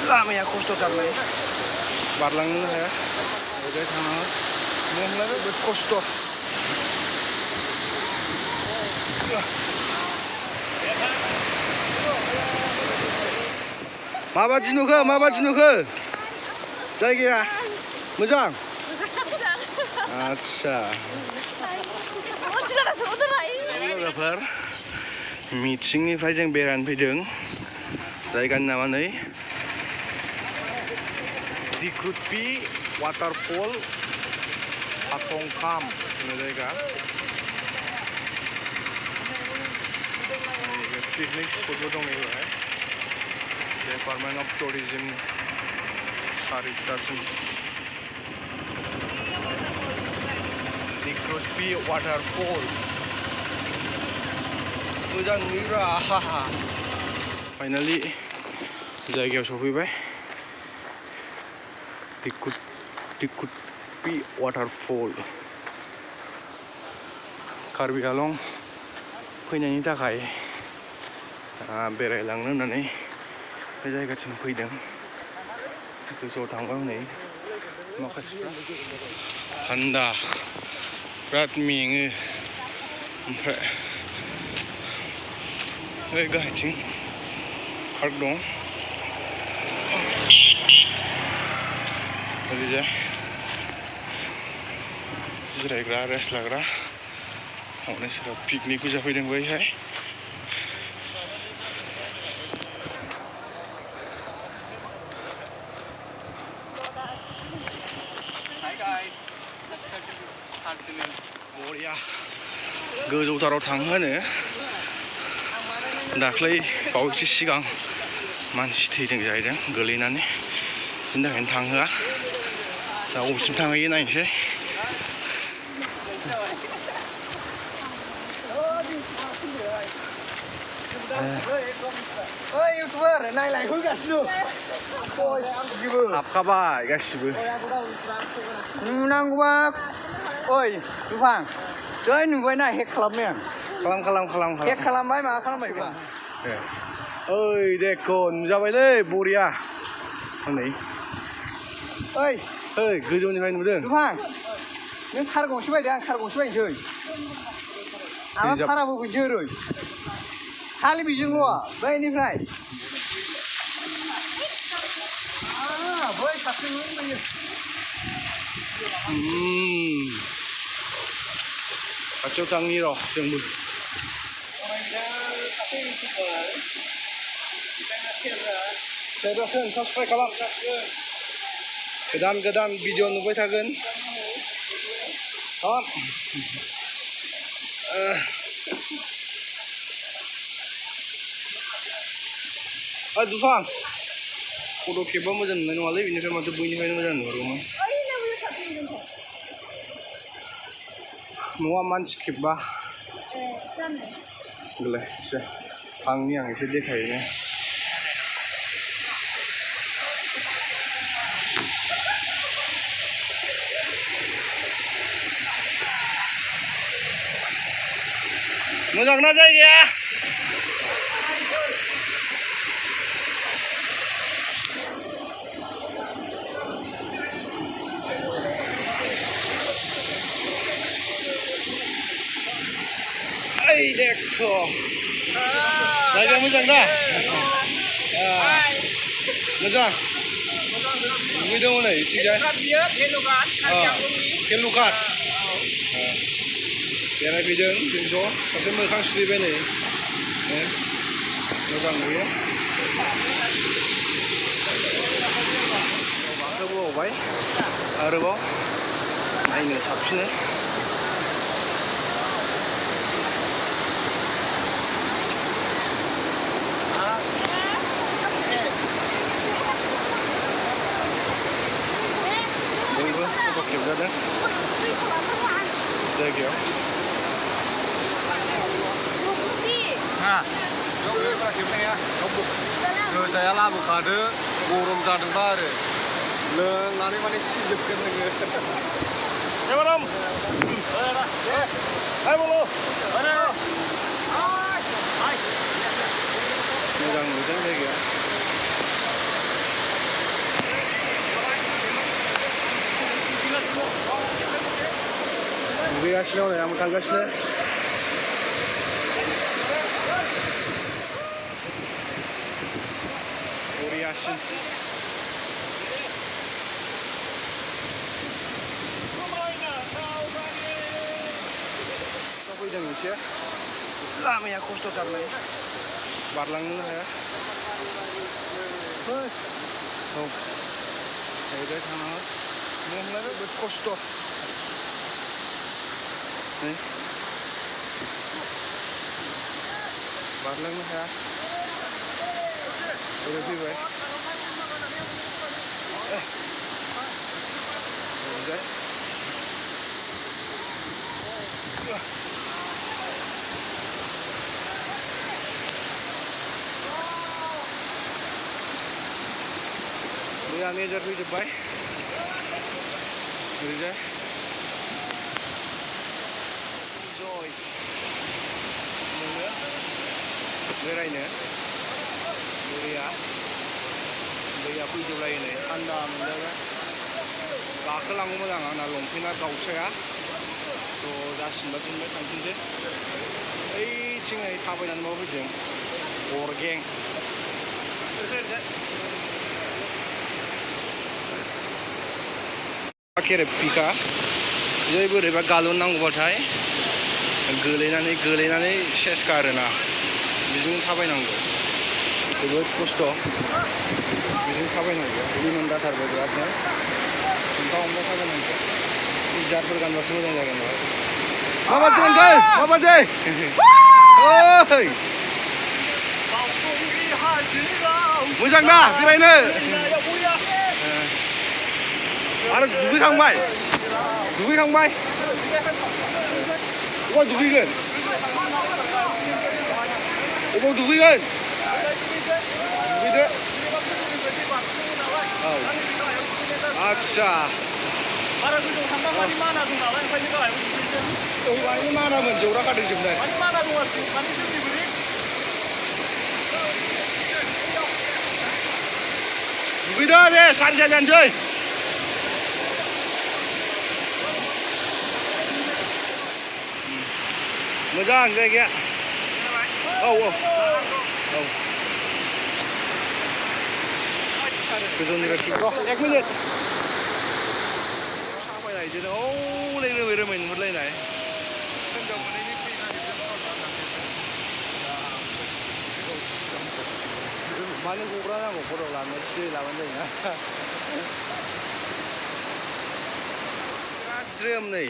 लामाया खस्थ'थारलै बारलांनोनो हाया ओरैजाय थांनांगौ नोंलाय बिराद खस्थ' माबादि नुखो जायगाया मोजां आच्छा लोगोफोर मिथिंनिफ्राय जों बेरायनो फैदों जायगानि नामा नै दिक्रुटपि वाटारफल पाक्लंकlam होनो जायगा पिकनिक स्पटबो दं बेवहाय डिपार्टमेन्ट अफ टुरिज्म सारितासिम दिक्रुटपि वाटारफल मोजां नुयोब्रा फाइनालि जायगायाव सफैबाय दिक्रुटपि वाटारफल कार्बि आंलं फैनायनि थाखाय बेरायलांनो होननानै बे जायगासिम फैदों गोजौआव थांबा हनै माखासेफ्रा थान्दा बिराद मेङो ओमफ्राय बे गाहायथिं पार्क दं ओरैजाय जिरायग्रा रेस्ट लाग्रा हनै सोरबा पिकनिकबो जाफैदों बैहाय बरिया गोजौथाराव थांहोनो दाख्लै बावैसो सिगां मानसि थैदों जाहैदों गोलैनानै बिनि थाखायनो थांहोआ दा बबेसिम थांहैयो नायनोसै इउटुबार नायलायहोगासिनो हाबखाबाय गासिबो नुनांगौबा ओइ दुफां जै नुबायना हेक खालामनाय खालाम हेक खालामबाय माबा खालामबायबा ओइ देखो नुजाबायलै बरिया हनै ओइ गोजौनिफ्राय नुदों दुफां नों कार गंसे बायदों आं कार गंसे बायनोसै आंहा भाराबो फैनोसै ओरै खालि बेजोंल' बैनिफ्राय बै साबसिन नुयो खाथियाव थांनि र' जोंबो साबसक्राइब खालाम गोदान भिडिअ नुबाय थागोन दुफां फट' खेबबा मोजां नुनाय नङालै बेनिफ्राय माथो बैनिफ्रायनो मोजां नुहुरगौमोन न'आ मानसि खेबबा बेलाय एसे थांनि आं एसे देखायनो मोजां ना जायगाया देखो जायगा मोजां दा मोजां नुहैदों हनै थिगजाय केलुकाट बेरायफैदों जों ज' सासे मोखां सुहैबाय नै मोजां नुयो गाखोबोबावबाय आरोबाव नायनो साबसिन बयबो फट' खेबजादों जायगायाव गोजाया लाबोखादो गरम जादोंबा आरो लोंनानै माने सिजोबगोन नोङो मोजां नुदों जायगाया थांगासिनो हनै आंबो थांगासिनो बरियासिन फैदों एसे लामाया खस्थ'थारलै बारलांनो हाया औ ओरैजाय थांनांगौ नोंलाय बिराद खस्थ' नै बारलांनो हाया ओरै फैबाय ओरैजाय मैया मेजर फैजोब्बाय ओरैजाय जय मोनो बेरायनो बरिया दैया फैजोबलायो नै थान्दा मोनदों गाखोलाङोमोन आंना लंपेन्टआ गावस्राया थ' जासिनबा दिनबाय थांफिनसै ओइथिंहाय थाबायनानै माबा फैदों अरगें केरेपिका जै बोरैबा गालुन नांगौबाथाय गोलैनानै सेसखा आरोना बिदिनो थाबायनांगौ जोबोद खस्थ' बिदिनो थाबायनांगौ लिमोन जाथारबाय बिरादनो हमथा थाबायनांगौ गिजारफोर गानबासो मोजां जागोन माबादि मोनखो माबादि ओइ मोजां ना बेरायनो आरो दुगैखांबाय अबाव दुगैगोन दुगैदो औ आदसा बारा गोजौ थांबा माने माना दं नालाय ओंखायनो गाहायाव दुगैसै औ बाहायनो मानामोन जौरा खादोंजोबनाय माने माना दं आरोखि माने जोंनि बोरै दुगैदो दे सानसे जानोसै मोजां जायगाया औ गोजौनिफ्राय र' 1 मिनिट थाबायनाय बिदिनो औलै रोमै नुहुरलायनाय मानो गग्रा नांगौ फट' लानो सिरि लाबानो जायोना बिराद ज्रोम नै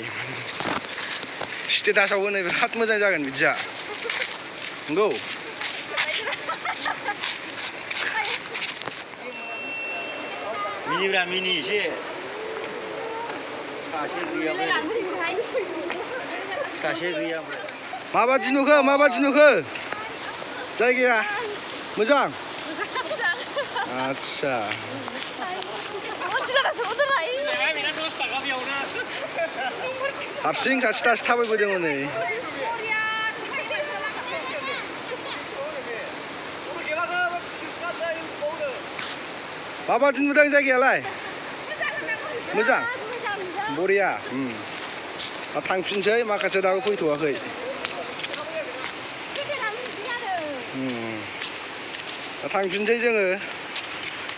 स्टेटासाव होनो बिराद मोजां जागोन बिदिया नंगौ मिनिब्रा मिनि एसे सासे गैया माबादि नुखो जायगाया मोजां आदसा हारसिं सासे थाबायबोदों नै माबादि नुदों जायगायालाय मोजां बरिया थांफिनसै माखासे दाबो फैथ'वाखै थांफिनसै जोङो